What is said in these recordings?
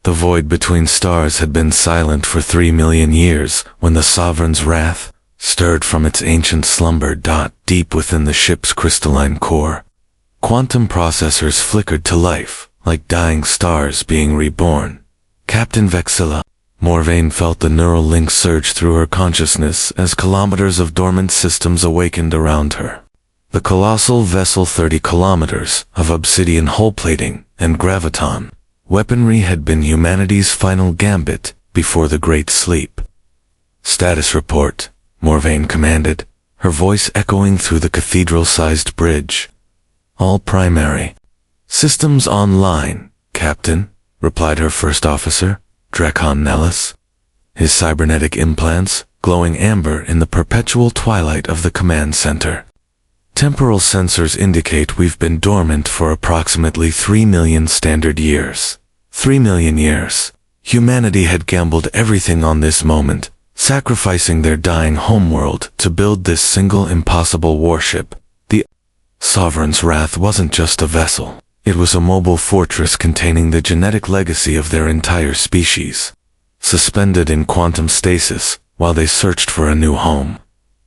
The void between stars had been silent for 3 million years when the Sovereign's wrath stirred from its ancient slumber. Deep within the ship's crystalline core, quantum processors flickered to life, like dying stars being reborn. Captain Vexilla. Morvain felt the neural link surge through her consciousness as kilometers of dormant systems awakened around her. The colossal vessel, 30 kilometers of obsidian hull plating and graviton weaponry had been humanity's final gambit before the Great Sleep. Status report, Morvain commanded, her voice echoing through the cathedral-sized bridge. All primary systems online, Captain, replied her first officer, Drakon Nellis, his cybernetic implants glowing amber in the perpetual twilight of the command center. Temporal sensors indicate we've been dormant for approximately 3 million standard years. 3 million years. Humanity had gambled everything on this moment, sacrificing their dying homeworld to build this single impossible warship. The Sovereign's wrath wasn't just a vessel. It was a mobile fortress containing the genetic legacy of their entire species, suspended in quantum stasis while they searched for a new home.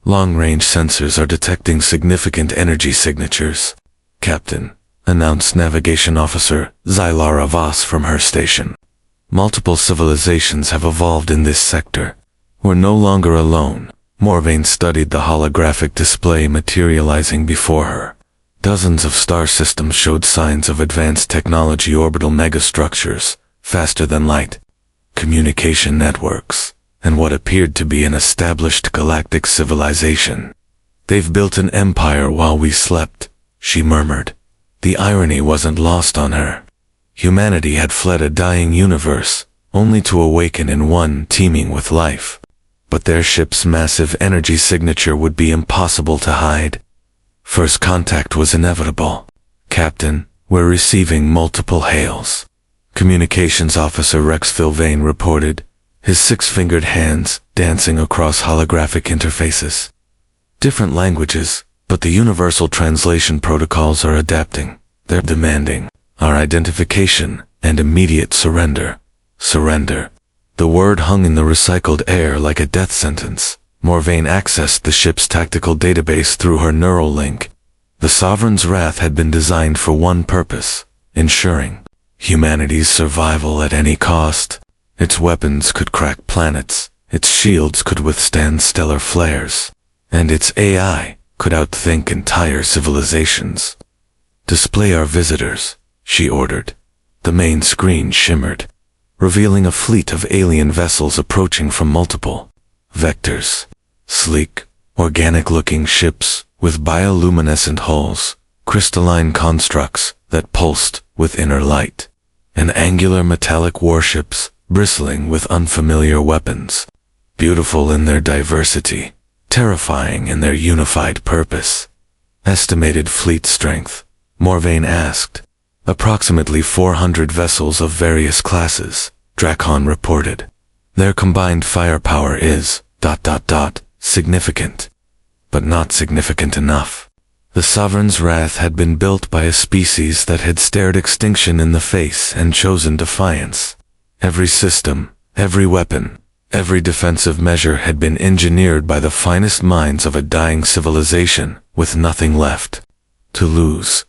Long-range sensors are detecting significant energy signatures, Captain, announced Navigation Officer Zylara Voss from her station. Multiple civilizations have evolved in this sector. We're no longer alone. Morvain studied the holographic display materializing before her. Dozens of star systems showed signs of advanced technology, orbital megastructures, faster than light, communication networks, and what appeared to be an established galactic civilization. They've built an empire while we slept, she murmured. The irony wasn't lost on her. Humanity had fled a dying universe, only to awaken in one teeming with life. But their ship's massive energy signature would be impossible to hide. First contact was inevitable. Captain, we're receiving multiple hails. Communications Officer Rex Philvane reported, his six-fingered hands dancing across holographic interfaces. Different languages, but the universal translation protocols are adapting. They're demanding our identification and immediate surrender. Surrender. The word hung in the recycled air like a death sentence. Morvain accessed the ship's tactical database through her neural link. The Sovereign's wrath had been designed for one purpose, ensuring humanity's survival at any cost. Its weapons could crack planets, its shields could withstand stellar flares, and its AI could outthink entire civilizations. Display our visitors, she ordered. The main screen shimmered, revealing a fleet of alien vessels approaching from multiple vectors. Sleek, organic-looking ships with bioluminescent hulls, crystalline constructs that pulsed with inner light, and angular metallic warships bristling with unfamiliar weapons. Beautiful in their diversity, terrifying in their unified purpose. Estimated fleet strength, Morvain asked. Approximately 400 vessels of various classes, Drakon reported. Their combined firepower is ... significant, but not significant enough. The Sovereign's wrath had been built by a species that had stared extinction in the face and chosen defiance. Every system, every weapon, every defensive measure had been engineered by the finest minds of a dying civilization, with nothing left to lose.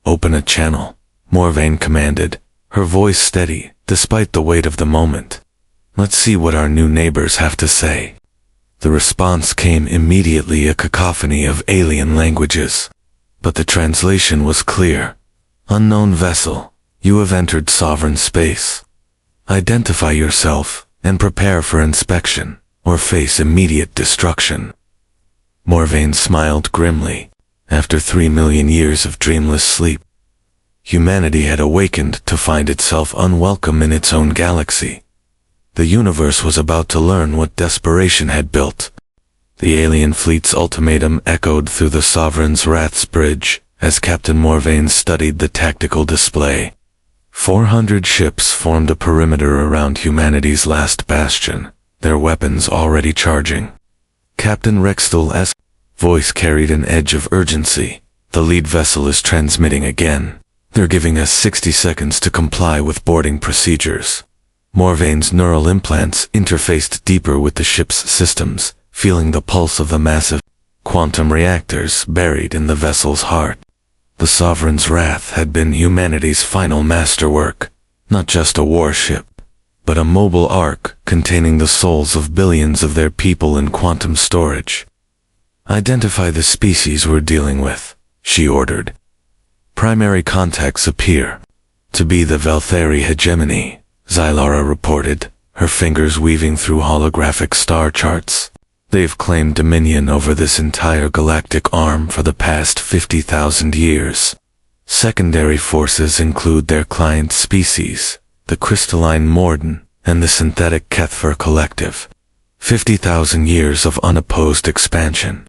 Open a channel, Morvain commanded, her voice steady, despite the weight of the moment. Let's see what our new neighbors have to say. The response came immediately, a cacophony of alien languages. But the translation was clear. Unknown vessel, you have entered sovereign space. Identify yourself and prepare for inspection, or face immediate destruction. Morvain smiled grimly. After 3 million years of dreamless sleep, humanity had awakened to find itself unwelcome in its own galaxy. The universe was about to learn what desperation had built. The alien fleet's ultimatum echoed through the Sovereign's Wrath's bridge as Captain Morvain studied the tactical display. 400 ships formed a perimeter around humanity's last bastion, their weapons already charging. Captain Rexthal's voice carried an edge of urgency. The lead vessel is transmitting again. They're giving us 60 seconds to comply with boarding procedures. Morvain's neural implants interfaced deeper with the ship's systems, feeling the pulse of the massive quantum reactors buried in the vessel's heart. The Sovereign's wrath had been humanity's final masterwork, not just a warship, but a mobile ark containing the souls of billions of their people in quantum storage. Identify the species we're dealing with, she ordered. Primary contacts appear to be the Valtheri hegemony, Xylara reported, her fingers weaving through holographic star charts. They've claimed dominion over this entire galactic arm for the past 50,000 years. Secondary forces include their client species, the crystalline Morden, and the synthetic Kethfer collective. 50,000 years of unopposed expansion.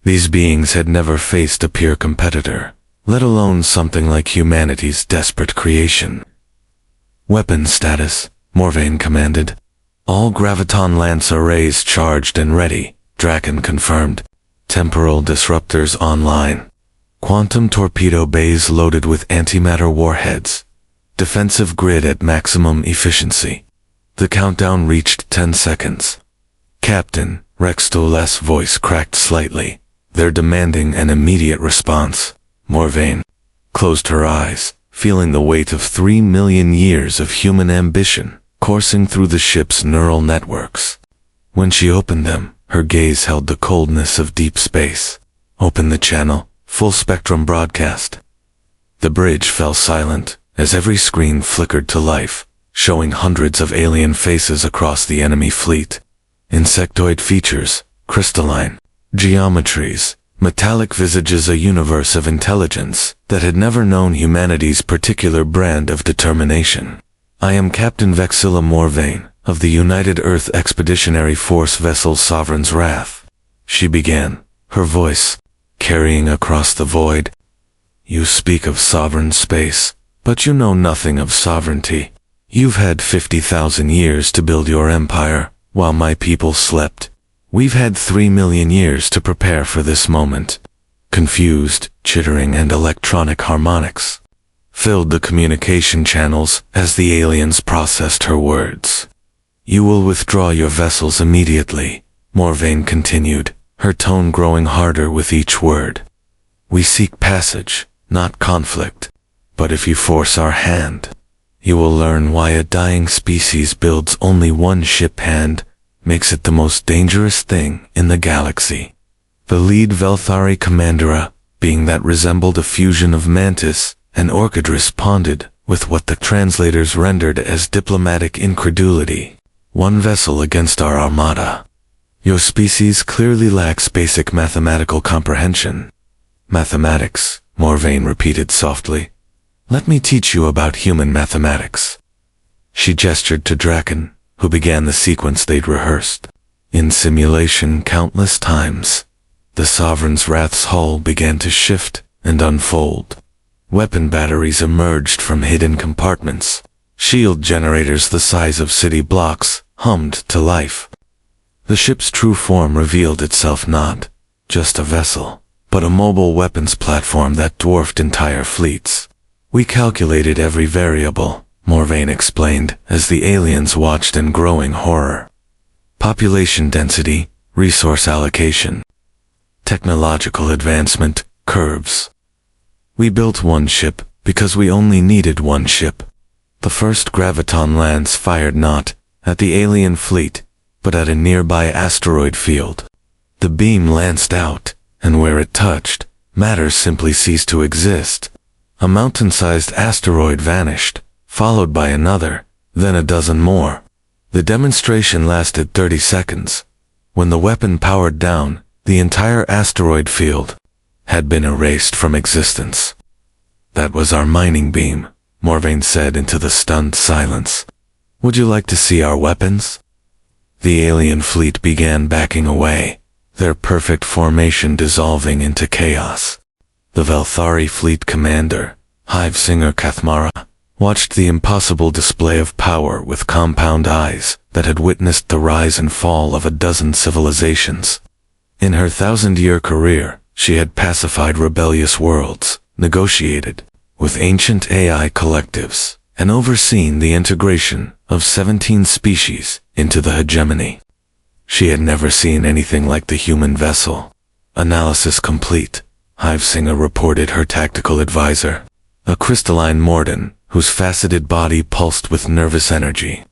These beings had never faced a peer competitor, let alone something like humanity's desperate creation. Weapon status, Morvain commanded. All graviton lance arrays charged and ready, Draken confirmed. Temporal disruptors online. Quantum torpedo bays loaded with antimatter warheads. Defensive grid at maximum efficiency. The countdown reached 10 seconds. Captain, Rex Stole's voice cracked slightly. They're demanding an immediate response. Morvain closed her eyes, feeling the weight of 3 million years of human ambition coursing through the ship's neural networks. When she opened them, her gaze held the coldness of deep space. Open the channel, full spectrum broadcast. The bridge fell silent as every screen flickered to life, showing hundreds of alien faces across the enemy fleet. Insectoid features, crystalline geometries, metallic visages, a universe of intelligence that had never known humanity's particular brand of determination. I am Captain Vexilla Morvain, of the United Earth Expeditionary Force vessel Sovereign's Wrath, she began, her voice carrying across the void. You speak of sovereign space, but you know nothing of sovereignty. You've had 50,000 years to build your empire, while my people slept. We've had 3 million years to prepare for this moment. Confused, chittering, and electronic harmonics filled the communication channels as the aliens processed her words. You will withdraw your vessels immediately, Morvain continued, her tone growing harder with each word. We seek passage, not conflict. But if you force our hand, you will learn why a dying species builds only one ship and makes it the most dangerous thing in the galaxy. The lead Valthari Commandera, being that resembled a fusion of Mantis and Orchidris, ponded with what the translators rendered as diplomatic incredulity. One vessel against our armada. Your species clearly lacks basic mathematical comprehension. Mathematics, Morvain repeated softly. Let me teach you about human mathematics. She gestured to Draken, who began the sequence they'd rehearsed. In simulation countless times, the Sovereign's Wrath's hull began to shift and unfold. Weapon batteries emerged from hidden compartments. Shield generators the size of city blocks hummed to life. The ship's true form revealed itself, not just a vessel, but a mobile weapons platform that dwarfed entire fleets. We calculated every variable, Morvain explained as the aliens watched in growing horror. Population density, resource allocation, technological advancement, curves. We built one ship because we only needed one ship. The first graviton lance fired not at the alien fleet, but at a nearby asteroid field. The beam lanced out, and where it touched, matter simply ceased to exist. A mountain-sized asteroid vanished, followed by another, then a dozen more. The demonstration lasted 30 seconds. When the weapon powered down, the entire asteroid field had been erased from existence. That was our mining beam, Morvain said into the stunned silence. Would you like to see our weapons? The alien fleet began backing away, their perfect formation dissolving into chaos. The Valthari fleet commander, Hivesinger Kathmara, watched the impossible display of power with compound eyes that had witnessed the rise and fall of a dozen civilizations. In her 1,000-year career, she had pacified rebellious worlds, negotiated with ancient AI collectives, and overseen the integration of 17 species into the hegemony. She had never seen anything like the human vessel. Analysis complete, Hivesinger reported her tactical advisor, a crystalline Morden whose faceted body pulsed with nervous energy.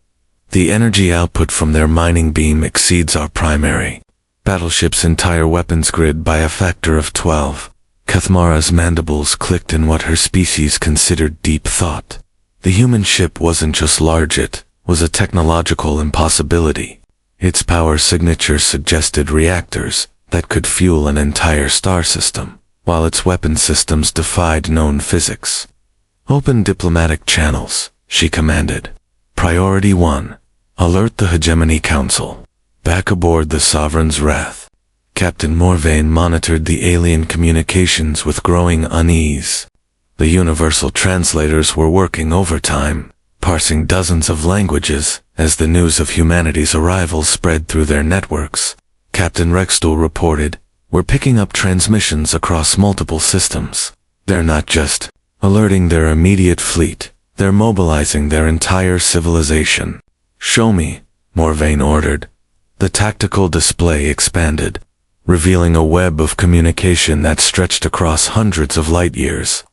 The energy output from their mining beam exceeds our primary battleship's entire weapons grid by a factor of 12. Cathmara's mandibles clicked in what her species considered deep thought. The human ship wasn't just large, it was a technological impossibility. Its power signature suggested reactors that could fuel an entire star system, while its weapon systems defied known physics. Open diplomatic channels, she commanded. Priority 1. Alert the Hegemony Council. Back aboard the Sovereign's Wrath. Captain Morvain monitored the alien communications with growing unease. The universal translators were working overtime, parsing dozens of languages as the news of humanity's arrival spread through their networks. Captain Rextool reported, "We're picking up transmissions across multiple systems. They're not just alerting their immediate fleet, they're mobilizing their entire civilization." "Show me," Morvain ordered. The tactical display expanded, revealing a web of communication that stretched across hundreds of light years.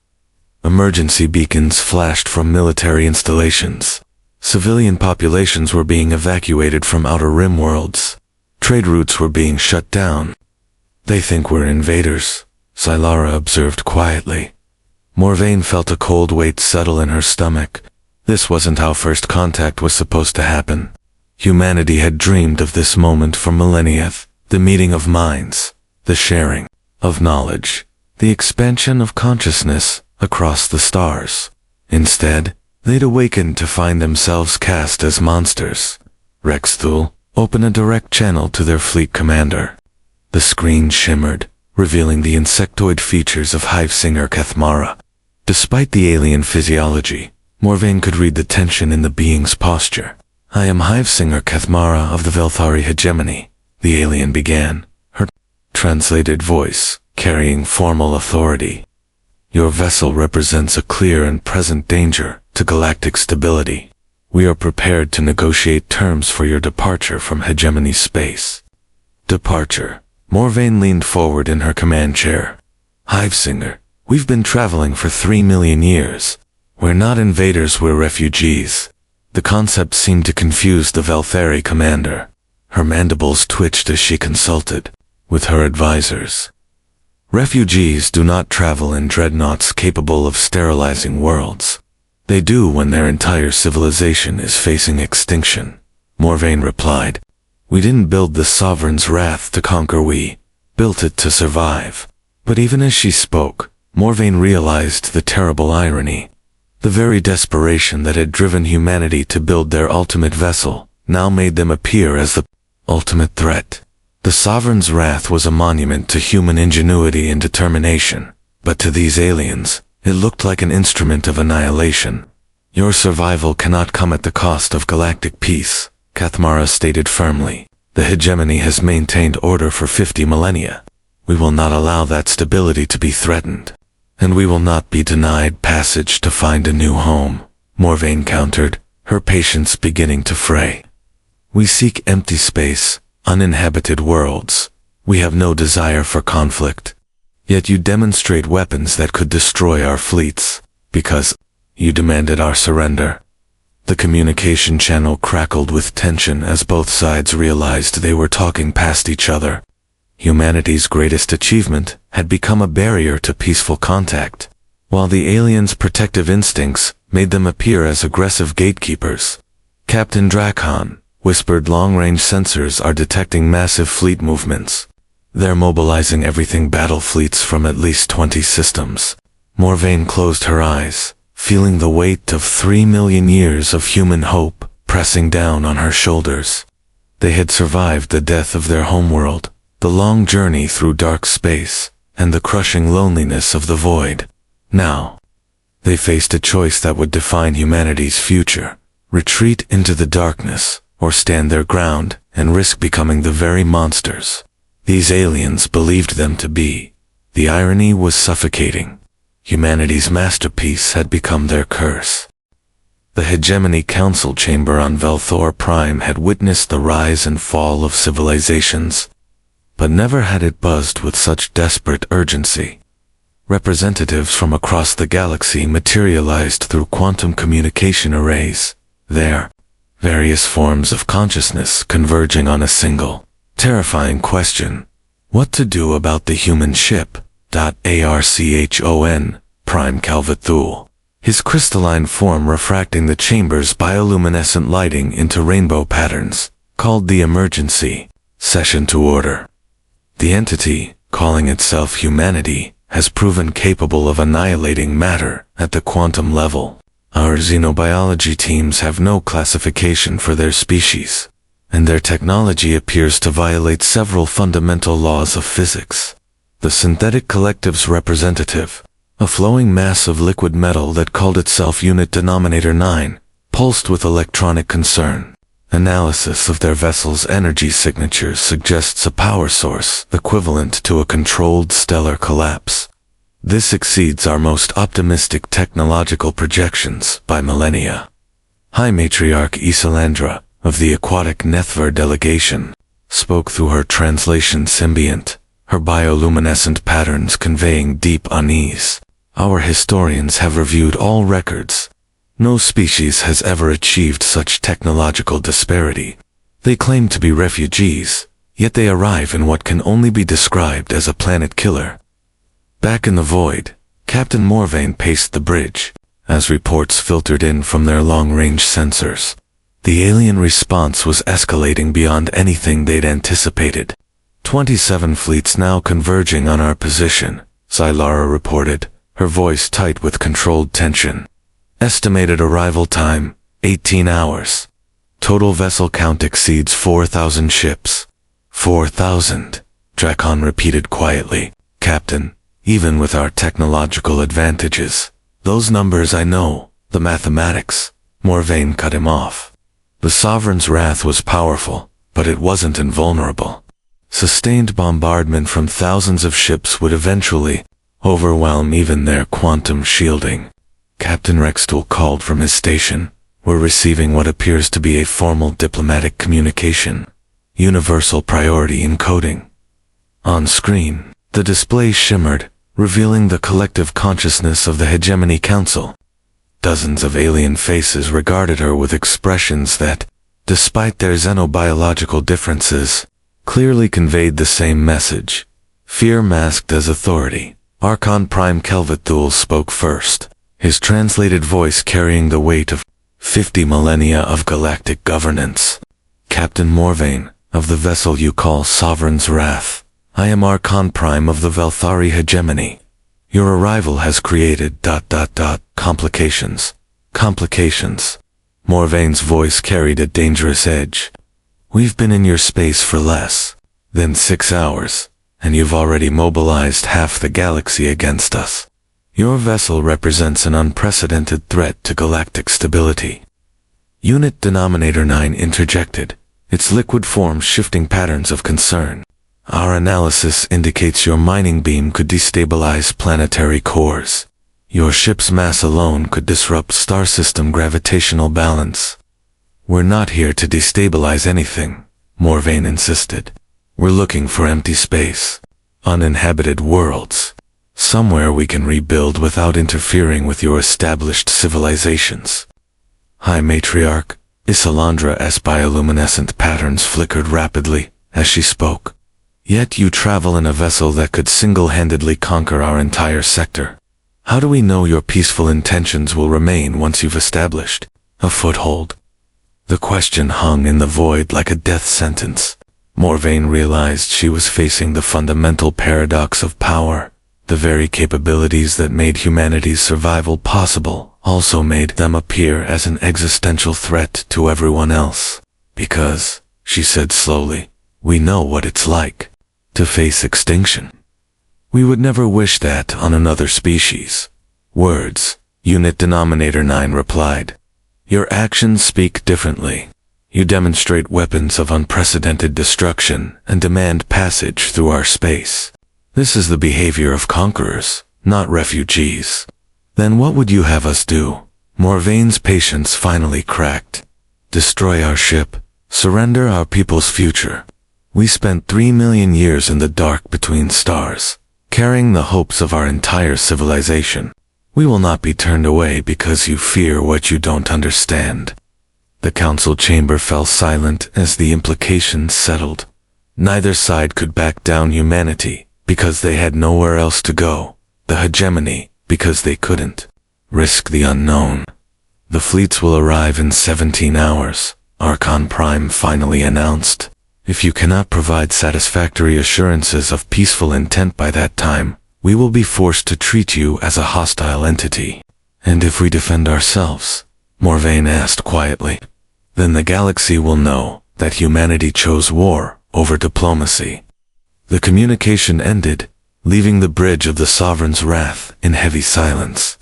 Emergency beacons flashed from military installations. Civilian populations were being evacuated from outer rim worlds. Trade routes were being shut down. "They think we're invaders," Sylara observed quietly. Morvain felt a cold weight settle in her stomach. This wasn't how first contact was supposed to happen. Humanity had dreamed of this moment for millennia, the meeting of minds, the sharing of knowledge, the expansion of consciousness across the stars. Instead, they'd awakened to find themselves cast as monsters. Rexthul, open a direct channel to their fleet commander. The screen shimmered, revealing the insectoid features of Hivesinger Cathmara. Despite the alien physiology, Morvain could read the tension in the being's posture. "I am Hivesinger Cathmara of the Velthari hegemony," the alien began, her translated voice carrying formal authority. "Your vessel represents a clear and present danger to galactic stability. We are prepared to negotiate terms for your departure from hegemony space." Departure. Morvain leaned forward in her command chair. "Hivesinger, we've been traveling for 3 million years. We're not invaders, we're refugees." The concept seemed to confuse the Velthari commander. Her mandibles twitched as she consulted with her advisors. Refugees do not travel in dreadnoughts capable of sterilizing worlds. They do when their entire civilization is facing extinction, Morvain replied. "We didn't build the Sovereign's Wrath to conquer, we built it to survive." But even as she spoke, Morvain realized the terrible irony. The very desperation that had driven humanity to build their ultimate vessel now made them appear as the ultimate threat. The Sovereign's Wrath was a monument to human ingenuity and determination, but to these aliens, it looked like an instrument of annihilation. "Your survival cannot come at the cost of galactic peace," Cathmara stated firmly. "The hegemony has maintained order for 50 millennia. We will not allow that stability to be threatened. And we will not be denied passage to find a new home," Morvain countered, her patience beginning to fray. "We seek empty space, uninhabited worlds. We have no desire for conflict. Yet you demonstrate weapons that could destroy our fleets, because you demanded our surrender." The communication channel crackled with tension as both sides realized they were talking past each other. Humanity's greatest achievement had become a barrier to peaceful contact, while the aliens' protective instincts made them appear as aggressive gatekeepers. "Captain Drakon," whispered, "long-range sensors are detecting massive fleet movements. They're mobilizing everything battle fleets from at least 20 systems." Morvain closed her eyes, feeling the weight of 3 million years of human hope pressing down on her shoulders. They had survived the death of their homeworld, the long journey through dark space, and the crushing loneliness of the void. Now, they faced a choice that would define humanity's future: retreat into the darkness, or stand their ground and risk becoming the very monsters these aliens believed them to be. The irony was suffocating. Humanity's masterpiece had become their curse. The Hegemony Council chamber on Velthor Prime had witnessed the rise and fall of civilizations, but never had it buzzed with such desperate urgency. Representatives from across the galaxy materialized through quantum communication arrays, their various forms of consciousness converging on a single, terrifying question: what to do about the human ship? Archon, Prime Calvathul, his crystalline form refracting the chamber's bioluminescent lighting into rainbow patterns, called the emergency session to order. The entity, calling itself humanity, has proven capable of annihilating matter at the quantum level. Our xenobiology teams have no classification for their species, and their technology appears to violate several fundamental laws of physics. The synthetic collective's representative, a flowing mass of liquid metal that called itself Unit Denominator 9, pulsed with electronic concern. Analysis of their vessel's energy signatures suggests a power source equivalent to a controlled stellar collapse. This exceeds our most optimistic technological projections by millennia. High Matriarch Isalandra, of the aquatic Nethver delegation, spoke through her translation symbiont, her bioluminescent patterns conveying deep unease. Our historians have reviewed all records. No species has ever achieved such technological disparity. They claim to be refugees, yet they arrive in what can only be described as a planet killer. Back in the void, Captain Morvain paced the bridge, as reports filtered in from their long-range sensors. The alien response was escalating beyond anything they'd anticipated. 27 fleets now converging on our position, Xylara reported, her voice tight with controlled tension. Estimated arrival time, 18 hours. Total vessel count exceeds 4,000 ships. 4,000, Drakon repeated quietly. Captain, even with our technological advantages, those numbers I know, the mathematics. Morvain cut him off. The Sovereign's wrath was powerful, but it wasn't invulnerable. Sustained bombardment from thousands of ships would eventually overwhelm even their quantum shielding. Captain Rextool called from his station. We're receiving what appears to be a formal diplomatic communication. Universal priority encoding. On screen, the display shimmered, revealing the collective consciousness of the Hegemony Council. Dozens of alien faces regarded her with expressions that, despite their xenobiological differences, clearly conveyed the same message. Fear masked as authority. Archon Prime Calvathul spoke first, his translated voice carrying the weight of 50 millennia of galactic governance. Captain Morvain, of the vessel you call Sovereign's Wrath, I am Archon Prime of the Velthari Hegemony. Your arrival has created ... complications. Complications. Morvain's voice carried a dangerous edge. We've been in your space for less than 6 hours, and you've already mobilized half the galaxy against us. Your vessel represents an unprecedented threat to galactic stability. Unit Denominator 9 interjected, its liquid form shifting patterns of concern. Our analysis indicates your mining beam could destabilize planetary cores. Your ship's mass alone could disrupt star system gravitational balance. We're not here to destabilize anything, Morvain insisted. We're looking for empty space, uninhabited worlds, somewhere we can rebuild without interfering with your established civilizations. High Matriarch, Isalandra's bioluminescent patterns flickered rapidly as she spoke. Yet you travel in a vessel that could single-handedly conquer our entire sector. How do we know your peaceful intentions will remain once you've established a foothold? The question hung in the void like a death sentence. Morvain realized she was facing the fundamental paradox of power. The very capabilities that made humanity's survival possible also made them appear as an existential threat to everyone else. Because, she said slowly, we know what it's like to face extinction. We would never wish that on another species. Words, Unit Denominator 9 replied. Your actions speak differently. You demonstrate weapons of unprecedented destruction and demand passage through our space. This is the behavior of conquerors, not refugees. Then what would you have us do? Morvaine's patience finally cracked. Destroy our ship. Surrender our people's future. We spent 3 million years in the dark between stars, carrying the hopes of our entire civilization. We will not be turned away because you fear what you don't understand. The council chamber fell silent as the implications settled. Neither side could back down humanity because they had nowhere else to go. The hegemony because they couldn't risk the unknown. The fleets will arrive in 17 hours, Archon Prime finally announced. If you cannot provide satisfactory assurances of peaceful intent by that time, we will be forced to treat you as a hostile entity. And if we defend ourselves, Morvaine asked quietly, then the galaxy will know that humanity chose war over diplomacy. The communication ended, leaving the bridge of the Sovereign's wrath in heavy silence.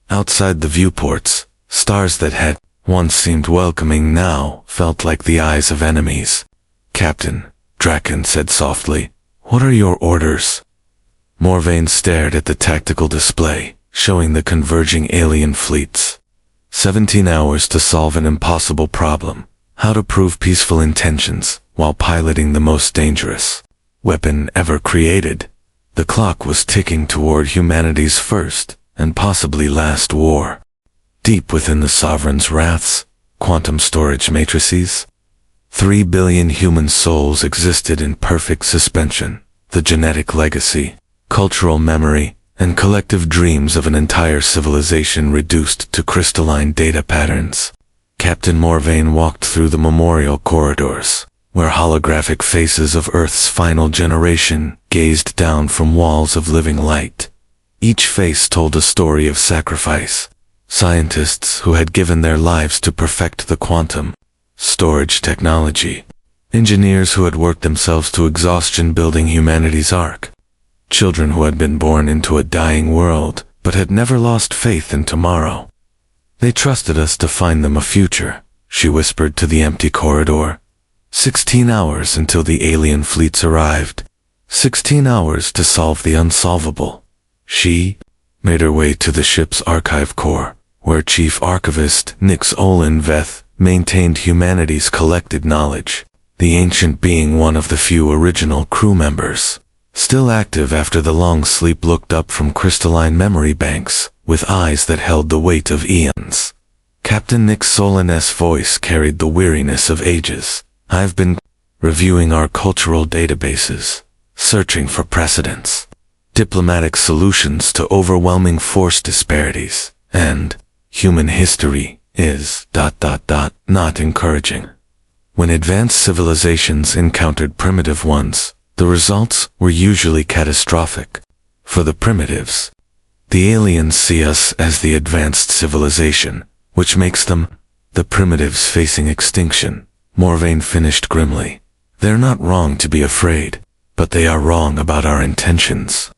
Outside the viewports, stars that had once seemed welcoming now felt like the eyes of enemies. Captain, Draken said softly, what are your orders? Morvaine stared at the tactical display, showing the converging alien fleets. 17 hours to solve an impossible problem, how to prove peaceful intentions while piloting the most dangerous weapon ever created. The clock was ticking toward humanity's first and possibly last war. Deep within the Sovereign's wraths, quantum storage matrices, 3 billion human souls existed in perfect suspension, the genetic legacy, cultural memory, and collective dreams of an entire civilization reduced to crystalline data patterns. Captain Morvaine walked through the memorial corridors, where holographic faces of Earth's final generation gazed down from walls of living light. Each face told a story of sacrifice. Scientists who had given their lives to perfect the quantum storage technology. Engineers who had worked themselves to exhaustion building humanity's ark. Children who had been born into a dying world, but had never lost faith in tomorrow. They trusted us to find them a future, she whispered to the empty corridor. 16 hours until the alien fleets arrived. 16 hours to solve the unsolvable. She made her way to the ship's archive core, where Chief Archivist Nix Olin Veth maintained humanity's collected knowledge, the ancient being one of the few original crew members. Still active after the long sleep, looked up from crystalline memory banks, with eyes that held the weight of eons. Captain Nick Solin's voice carried the weariness of ages. I've been reviewing our cultural databases, searching for precedents, diplomatic solutions to overwhelming force disparities, and human history is ... not encouraging. When advanced civilizations encountered primitive ones, the results were usually catastrophic. For the primitives, the aliens see us as the advanced civilization, which makes them the primitives facing extinction. Morvaine finished grimly. They're not wrong to be afraid, but they are wrong about our intentions.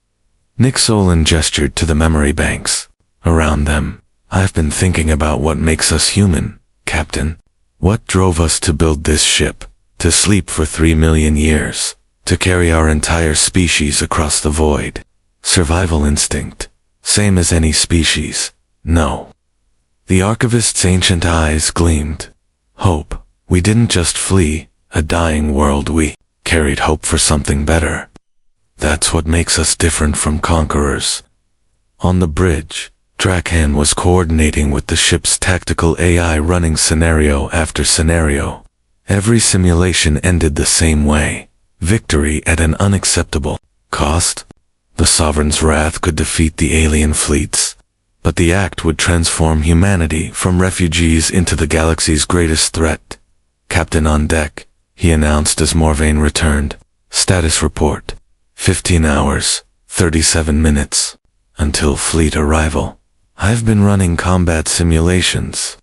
Nick Solon gestured to the memory banks. Around them, I've been thinking about what makes us human, Captain. What drove us to build this ship, to sleep for 3 million years, to carry our entire species across the void? Survival instinct, same as any species. No. The archivist's ancient eyes gleamed. Hope. We didn't just flee a dying world, we carried hope for something better. That's what makes us different from conquerors. On the bridge, Drakan was coordinating with the ship's tactical AI, running scenario after scenario. Every simulation ended the same way. Victory at an unacceptable cost. The Sovereign's wrath could defeat the alien fleets, but the act would transform humanity from refugees into the galaxy's greatest threat. Captain on deck, he announced as Morvaine returned. Status report. 15 hours, 37 minutes. Until fleet arrival. I've been running combat simulations.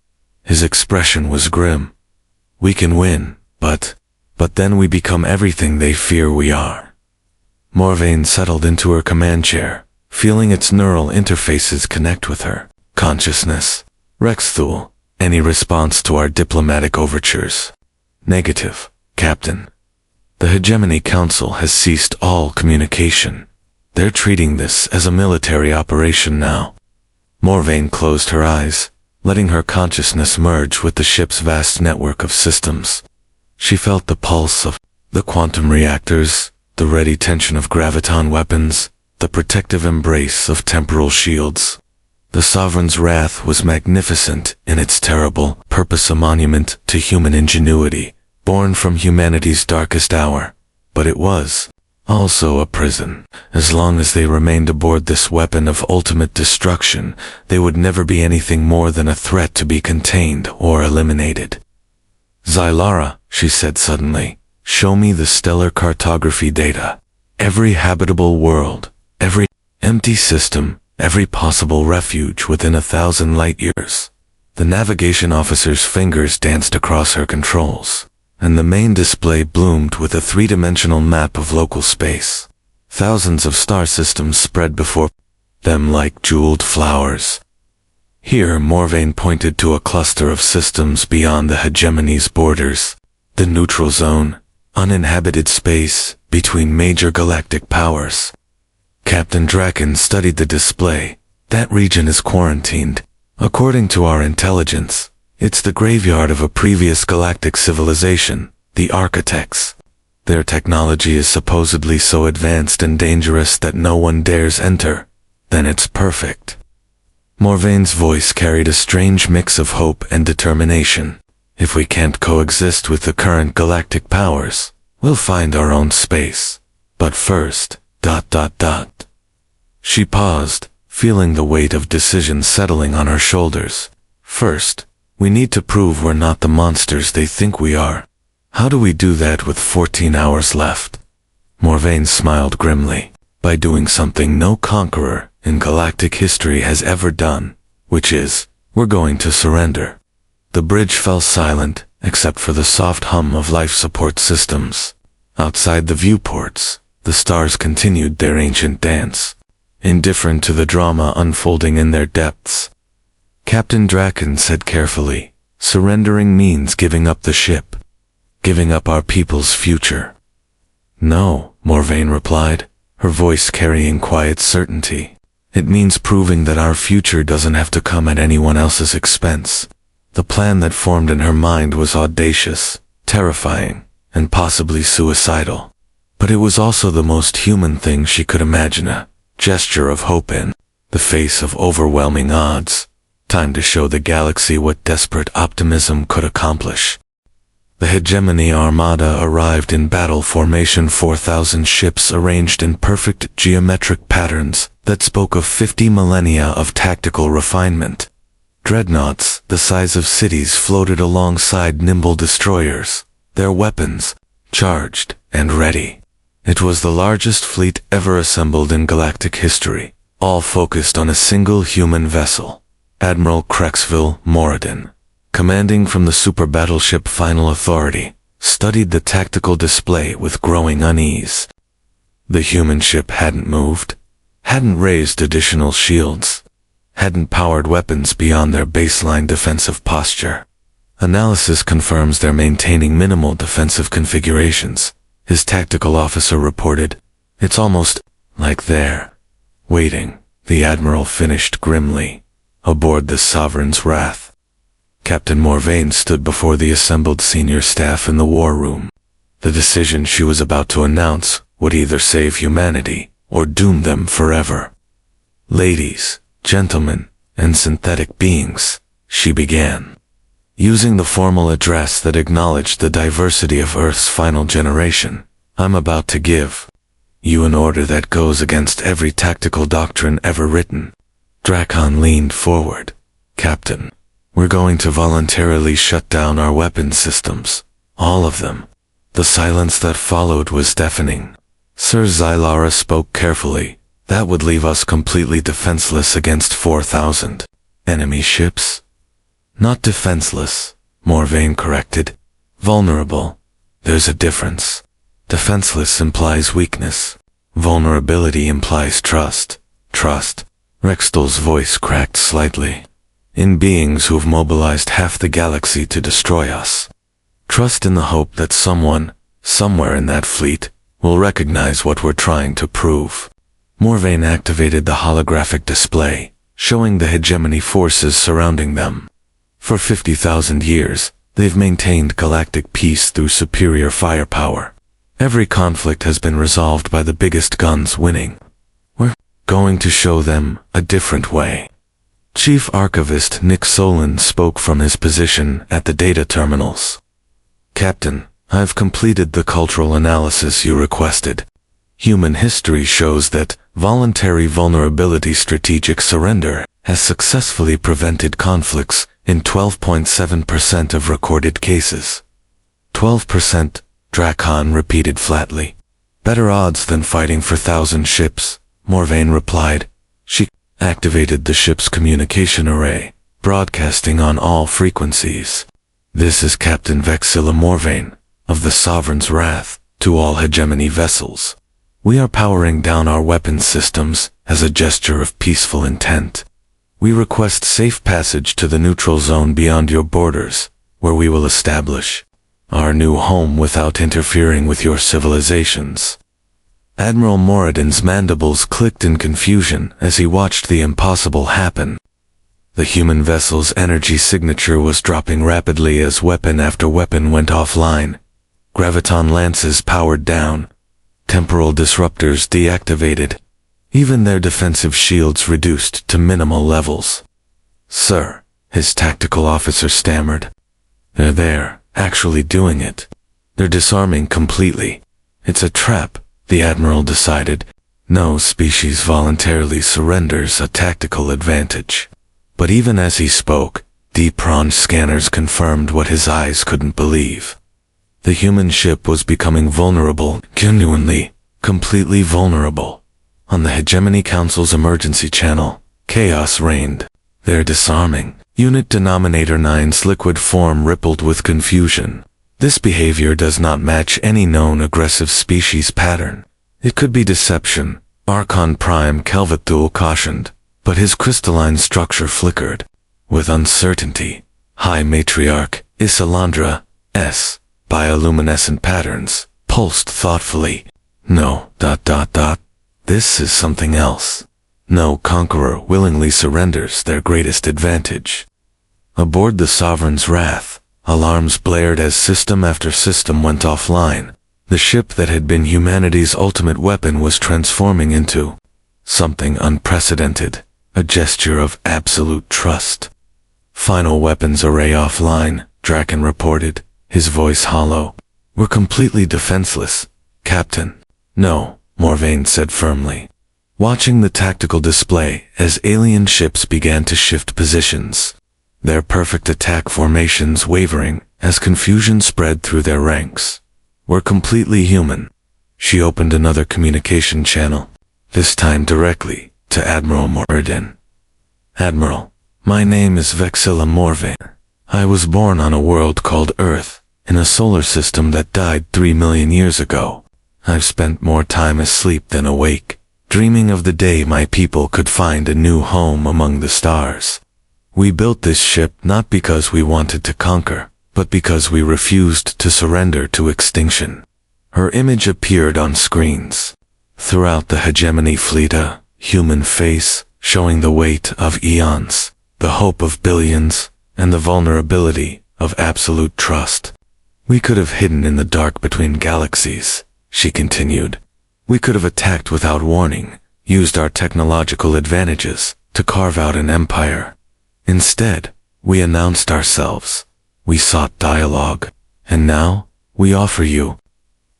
His expression was grim. We can win, but then we become everything they fear we are. Morvaine settled into her command chair, feeling its neural interfaces connect with her consciousness. Rexthul, any response to our diplomatic overtures? Negative, Captain. The Hegemony Council has ceased all communication. They're treating this as a military operation now. Morvaine closed her eyes. letting her consciousness merge with the ship's vast network of systems. She felt the pulse of the quantum reactors, the ready tension of graviton weapons, the protective embrace of temporal shields. The Sovereign's wrath was magnificent in its terrible purpose, a monument to human ingenuity, born from humanity's darkest hour. But it was also a prison. As long as they remained aboard this weapon of ultimate destruction, they would never be anything more than a threat to be contained or eliminated. "Xylara," she said suddenly, "show me the stellar cartography data. Every habitable world, every empty system, every possible refuge within 1,000 light-years." The navigation officer's fingers danced across her controls, and the main display bloomed with a three-dimensional map of local space. Thousands of star systems spread before them like jeweled flowers. Here, Morvain pointed to a cluster of systems beyond the hegemony's borders, the neutral zone, uninhabited space between major galactic powers. Captain Draken studied the display. "That region is quarantined. According to our intelligence, it's the graveyard of a previous galactic civilization, the Architects. Their technology is supposedly so advanced and dangerous that no one dares enter. Then it's perfect." Morvain's voice carried a strange mix of hope and determination. "If we can't coexist with the current galactic powers, we'll find our own space. But first, ... She paused, feeling the weight of decision settling on her shoulders. "First, we need to prove we're not the monsters they think we are. How do we do that with 14 hours left?" Morvain smiled grimly. "By doing something no conqueror in galactic history has ever done, which is, we're going to surrender." The bridge fell silent, except for the soft hum of life support systems. Outside the viewports, the stars continued their ancient dance, indifferent to the drama unfolding in their depths. Captain Draken said carefully, "Surrendering means giving up the ship, giving up our people's future." "No," Morvain replied, her voice carrying quiet certainty. "It means proving that our future doesn't have to come at anyone else's expense." The plan that formed in her mind was audacious, terrifying, and possibly suicidal. But it was also the most human thing she could imagine, a gesture of hope in the face of overwhelming odds. Time to show the galaxy what desperate optimism could accomplish. The hegemony armada arrived in battle formation, 4,000 ships arranged in perfect geometric patterns that spoke of 50 millennia of tactical refinement. Dreadnoughts, the size of cities, floated alongside nimble destroyers, their weapons charged and ready. It was the largest fleet ever assembled in galactic history, all focused on a single human vessel. Admiral Crexville Moradin, commanding from the super battleship Final Authority, studied the tactical display with growing unease. The human ship hadn't moved, hadn't raised additional shields, hadn't powered weapons beyond their baseline defensive posture. Analysis confirms they're maintaining minimal defensive configurations, his tactical officer reported. "It's almost like they're waiting," the Admiral finished grimly, "aboard the Sovereign's wrath." Captain Morvain stood before the assembled senior staff in the war room. The decision she was about to announce would either save humanity or doom them forever. "Ladies, gentlemen, and synthetic beings," she began, using the formal address that acknowledged the diversity of Earth's final generation. "I'm about to give you an order that goes against every tactical doctrine ever written." Drakon leaned forward. "Captain, we're going to voluntarily shut down our weapon systems, all of them." The silence that followed was deafening. Sir Xylara spoke carefully. "That would leave us completely defenseless against 4,000 enemy ships." "Not defenseless," Morvain corrected. "Vulnerable. There's a difference. Defenseless implies weakness. Vulnerability implies trust." "Trust?" Rextel's voice cracked slightly. "In beings who've mobilized half the galaxy to destroy us. Trust in the hope that someone, somewhere in that fleet, will recognize what we're trying to prove." Morvain activated the holographic display, showing the hegemony forces surrounding them. For 50,000 years, they've maintained galactic peace through superior firepower. Every conflict has been resolved by the biggest guns winning. We're going to show them a different way. Chief Archivist Nick Solon spoke from his position at the data terminals. Captain, I've completed the cultural analysis you requested. Human history shows that voluntary vulnerability strategic surrender has successfully prevented conflicts in 12.7% of recorded cases. 12%, Drakon repeated flatly. Better odds than fighting for 1,000 ships, Morvain replied. She activated the ship's communication array, broadcasting on all frequencies. This is Captain Vexilla Morvain, of the Sovereign's Wrath, to all hegemony vessels. We are powering down our weapons systems as a gesture of peaceful intent. We request safe passage to the neutral zone beyond your borders, where we will establish our new home without interfering with your civilizations. Admiral Moradin's mandibles clicked in confusion as he watched the impossible happen. The human vessel's energy signature was dropping rapidly as weapon after weapon went offline. Graviton lances powered down. Temporal disruptors deactivated. Even their defensive shields reduced to minimal levels. Sir, his tactical officer stammered. They're there, actually doing it. They're disarming completely. It's a trap, the Admiral decided. No species voluntarily surrenders a tactical advantage. But even as he spoke, deep-prawn scanners confirmed what his eyes couldn't believe. The human ship was becoming vulnerable, genuinely, completely vulnerable. On the Hegemony Council's emergency channel, chaos reigned. They're disarming. Unit Denominator 9's liquid form rippled with confusion. This behavior does not match any known aggressive species pattern. It could be deception, Archon Prime Kelvathul cautioned, but his crystalline structure flickered. With uncertainty, High Matriarch Isalandra S. bioluminescent patterns pulsed thoughtfully. No, This is something else. No conqueror willingly surrenders their greatest advantage. Aboard the Sovereign's Wrath, alarms blared as system after system went offline. The ship that had been humanity's ultimate weapon was transforming into something unprecedented, a gesture of absolute trust. Final weapons array offline, Draken reported, his voice hollow. We're completely defenseless, Captain. No, Morvain said firmly, watching the tactical display as alien ships began to shift positions, their perfect attack formations wavering as confusion spread through their ranks. We're completely human. She opened another communication channel, this time directly to Admiral Moradin. Admiral, my name is Vexilla Morvain. I was born on a world called Earth, in a solar system that died 3 million years ago. I've spent more time asleep than awake, dreaming of the day my people could find a new home among the stars. We built this ship not because we wanted to conquer, but because we refused to surrender to extinction. Her image appeared on screens. Throughout the hegemony fleet, a human face, showing the weight of eons, the hope of billions, and the vulnerability of absolute trust. We could have hidden in the dark between galaxies, she continued. We could have attacked without warning, used our technological advantages to carve out an empire. Instead, we announced ourselves. We sought dialogue, and now we offer you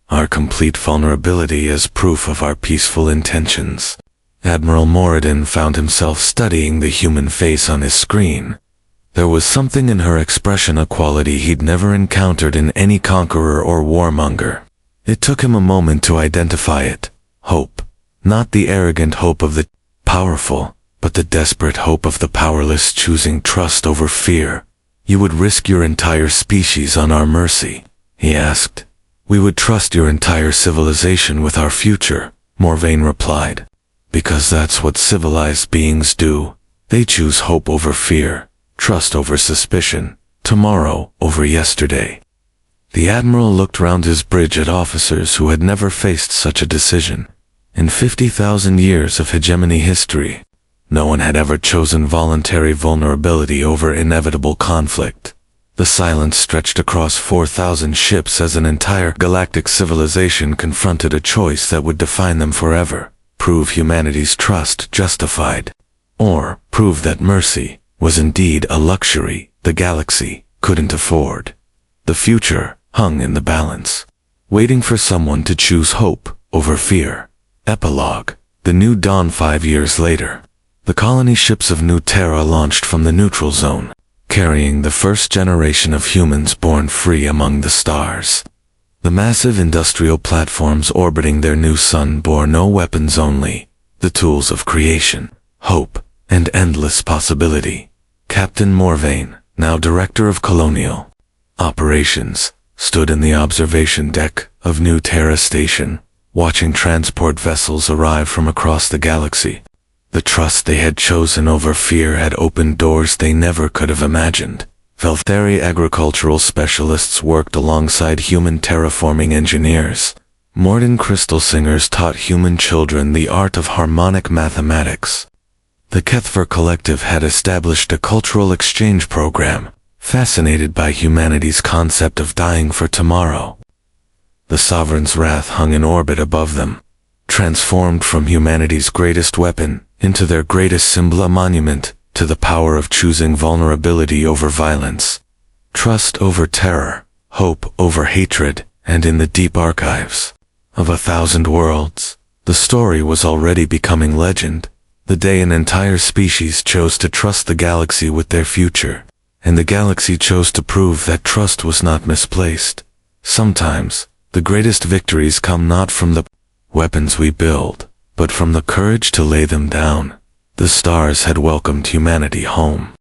our complete vulnerability as proof of our peaceful intentions. Admiral Moradin found himself studying the human face on his screen. There was something in her expression, a quality he'd never encountered in any conqueror or warmonger. It took him a moment to identify it. Hope. Not the arrogant hope of the powerful, but the desperate hope of the powerless choosing trust over fear. You would risk your entire species on our mercy, he asked. We would trust your entire civilization with our future, Morvain replied. Because that's what civilized beings do. They choose hope over fear, trust over suspicion, tomorrow over yesterday. The Admiral looked round his bridge at officers who had never faced such a decision. In 50,000 years of hegemony history, No one had ever chosen voluntary vulnerability over inevitable conflict. The silence stretched across 4,000 ships as an entire galactic civilization confronted a choice that would define them forever: prove humanity's trust justified, or prove that mercy was indeed a luxury the galaxy couldn't afford. The future hung in the balance, waiting for someone to choose hope over fear. Epilogue. The New Dawn. 5 years later, the colony ships of New Terra launched from the neutral zone, carrying the first generation of humans born free among the stars. The massive industrial platforms orbiting their new sun bore no weapons, only the tools of creation, hope, and endless possibility. Captain Morvain, now director of colonial operations, stood in the observation deck of New Terra Station, watching transport vessels arrive from across the galaxy. The trust they had chosen over fear had opened doors they never could have imagined. Veltheri agricultural specialists worked alongside human terraforming engineers. Morden crystal singers taught human children the art of harmonic mathematics. The Kethver Collective had established a cultural exchange program, fascinated by humanity's concept of dying for tomorrow. The Sovereign's wrath hung in orbit above them, transformed from humanity's greatest weapon into their greatest symbol, a monument to the power of choosing vulnerability over violence, trust over terror, hope over hatred. And in the deep archives of 1,000 worlds, the story was already becoming legend. The day an entire species chose to trust the galaxy with their future, and the galaxy chose to prove that trust was not misplaced. Sometimes, the greatest victories come not from the weapons we build, but from the courage to lay them down. The stars had welcomed humanity home.